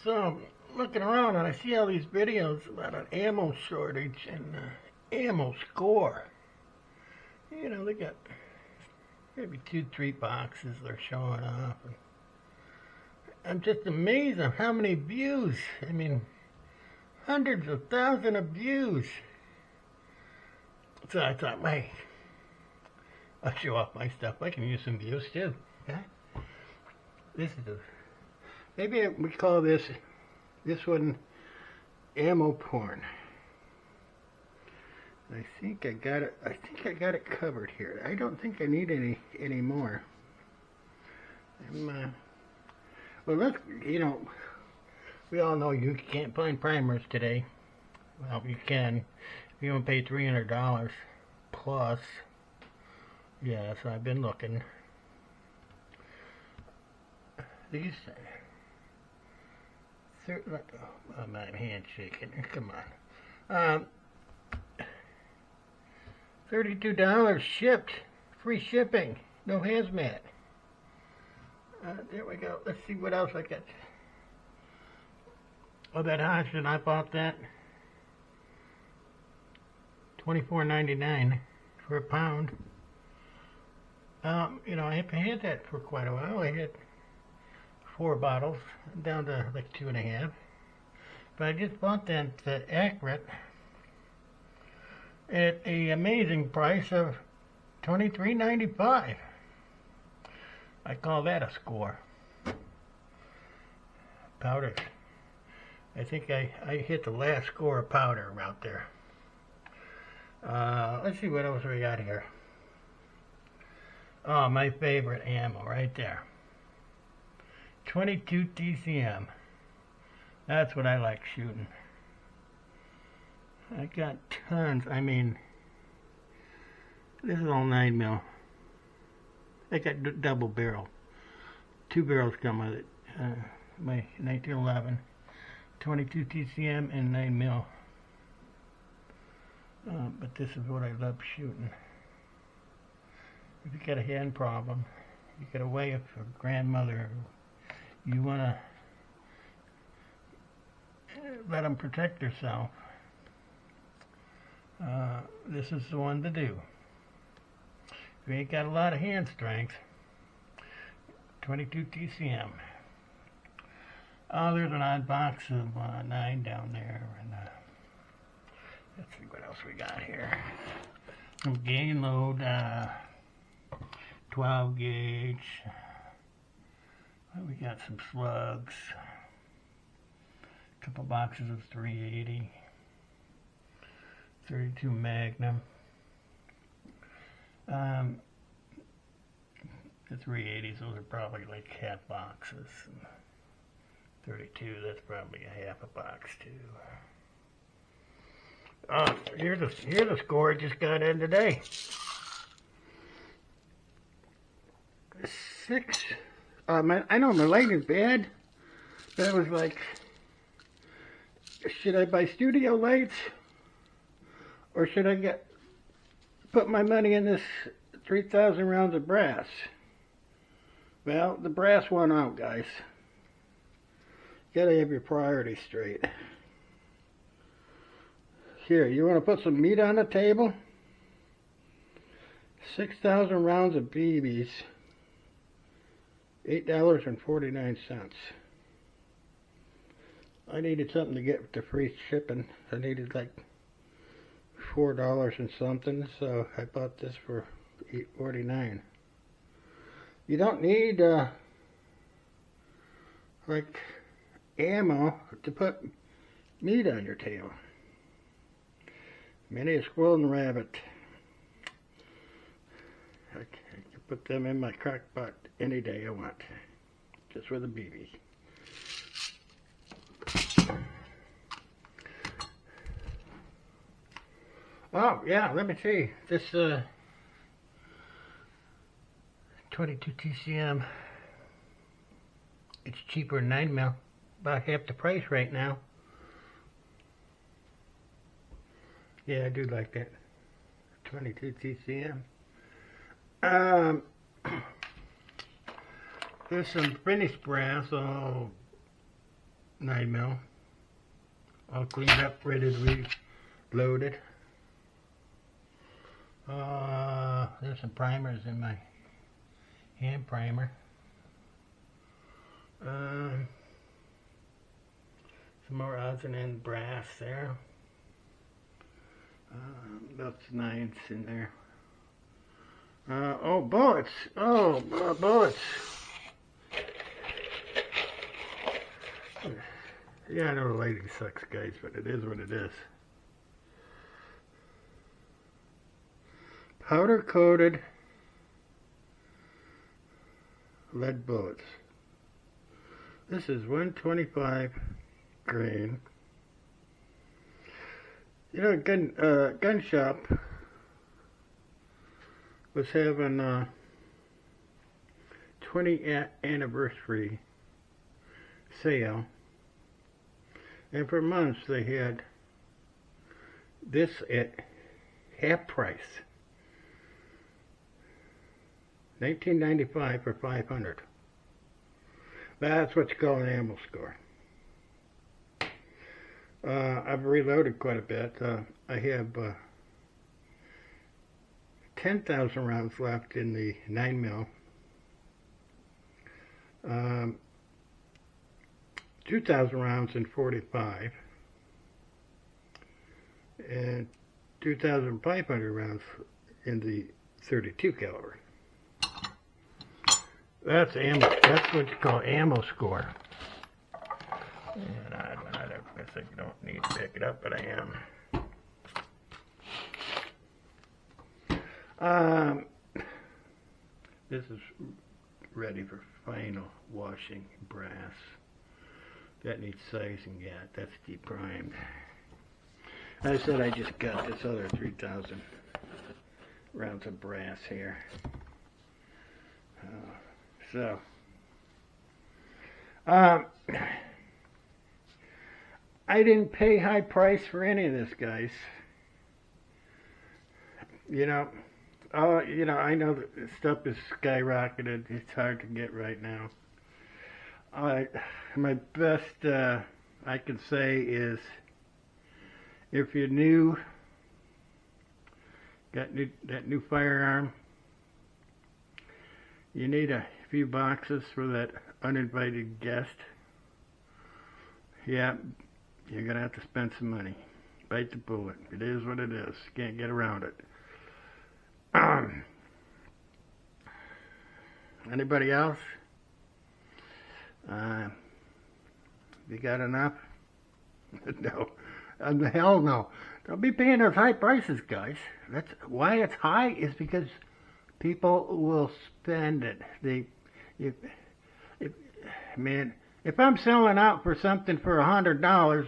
So, looking around and I see all these videos about an ammo shortage and ammo score. You know, they got maybe 2, 3 boxes they're showing off. And I'm just amazed at how many views. I mean, hundreds of thousands of views. So I thought, hey, I'll show off my stuff. I can use some views too. Yeah? This is a, maybe we call this one ammo porn. I think I got it. I think I got it covered here. I don't think I need any more. Well, let's. We all know you can't find primers today. Well, you can. If you want to pay $300 plus. Yeah, so I've been looking. These. Oh, my hand's shaking. Come on. $32 shipped, free shipping, no hazmat. There we go. Let's see what else I got. Oh, that Hodgson, I bought that. $24.99 for a pound. I had that for quite a while. I had 4 bottles, down to like 2.5. But I just bought that Accurate at an amazing price of $23.95. I call that a score. Powder. I think I hit the last score of powder out there. Let's see what else we got here. Oh, my favorite ammo right there. 22 TCM. That's what I like shooting. I got tons. I mean, this is all 9mm. I got double barrel. 2 barrels come with it. My 1911, 22 TCM and 9mm. But this is what I love shooting. If you got a hand problem, you got a wife or grandmother, you want to let them protect herself. This is the one to do. If you ain't got a lot of hand strength, 22 TCM. Oh, there's an odd box of 9 down there. And let's see what else we got here. Some gain load, 12 gauge. We got some slugs. A couple boxes of 380. 32 Magnum. The 380s, those are probably like half boxes. 32, that's probably a half a box too. Here's a score I just got in today. 6. I know my lighting's bad, but I was like, should I buy studio lights? Or should I put my money in this 3,000 rounds of brass? Well, the brass won out, guys. You gotta have your priorities straight. Here, you want to put some meat on the table? 6,000 rounds of BBs. $8.49. I needed something to get the free shipping. I needed like $4 and something, so I bought this for $8.49. You don't need like ammo to put meat on your table. Many a squirrel and rabbit. I can put them in my crock pot any day I want, just with a BB. Oh, yeah, let me see. This 22 TCM, it's cheaper than 9mm, about half the price right now. Yeah, I do like that. 22 TCM. There's some finished brass, 9mm. All cleaned up, ready to be loaded. There's some primers in my hand primer. Some more odds and ends brass there. That's 9s in there. Oh, bullets. Oh, bullets. Yeah, I know the lighting sucks, guys, but it is what it is. Powder coated lead bullets. This is 125 grain. You know, gun shop was having a 20th anniversary sale, and for months they had this at half price. $19.95 for 500. That's what you call an ammo score. I've reloaded quite a bit. I have 10,000 rounds left in the 9mm. 2,000 rounds in 45. And 2,500 rounds in the 32 caliber. That's ammo. That's what you call ammo score. And I guess I don't need to pick it up, but I am. This is ready for final washing brass. That needs sizing yet. That's deprimed. I said I just got this other 3,000 rounds of brass here. I didn't pay high price for any of this, guys. You know, I know that stuff is skyrocketed. It's hard to get right now. My best I can say is, if you're new, got that new firearm, you need a few boxes for that uninvited guest. Yeah, you're gonna have to spend some money. Bite the bullet. It is what it is. Can't get around it. Anybody else? You got enough? No. Hell no. Don't be paying those high prices, guys. That's why it's high, is because people will spend it. Man, if I'm selling out for something for $100,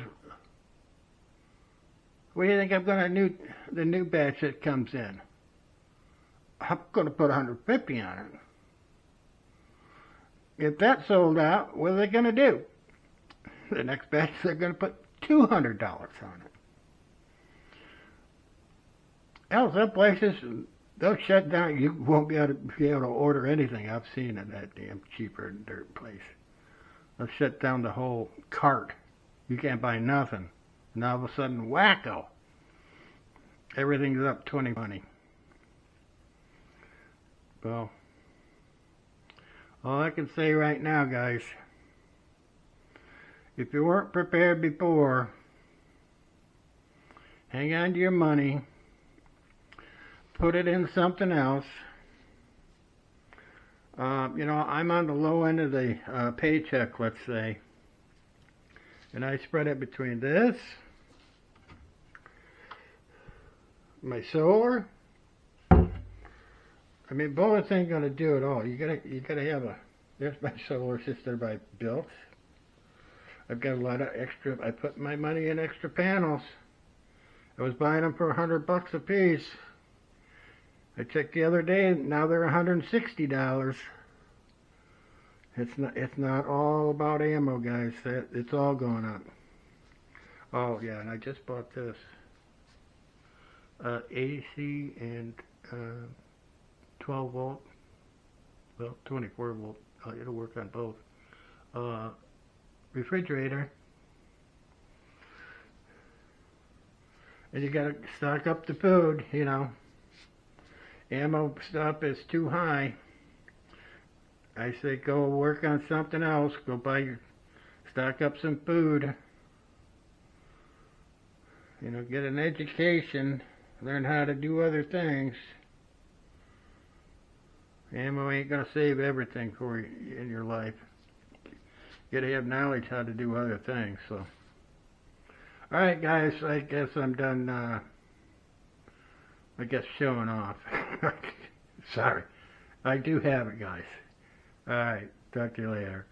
what do you think I'm gonna the new batch that comes in? I'm gonna put $150 on it. If that's sold out, what are they gonna do? The next batch they're gonna put $200 on it. Hell, some places they'll shut down. You won't be able to order anything. I've seen in that damn cheaper dirt place. They'll shut down the whole cart. You can't buy nothing. And all of a sudden, wacko! Everything's up 20. Well, all I can say right now, guys, if you weren't prepared before, hang on to your money, put it in something else. I'm on the low end of the paycheck, let's say, and I spread it between this, my solar. I mean, bullets ain't gonna do it all. You gotta have a. There's my solar system I built. I've got a lot of extra. I put my money in extra panels. I was buying them for $100 a piece. I checked the other day. Now they're $160. It's not all about ammo, guys. It's all going up. Oh yeah, and I just bought this AC and 12 volt. Well, 24 volt. It'll work on both. Refrigerator And you gotta stock up the food, you know. Ammo stuff is too high. I say go work on something else. Go stock up some food. You know, get an education. Learn how to do other things. Ammo ain't gonna save everything for you in your life. You gotta have knowledge how to do other things, so. Alright guys, I guess I'm done, showing off. Sorry. I do have it, guys. Alright, talk to you later.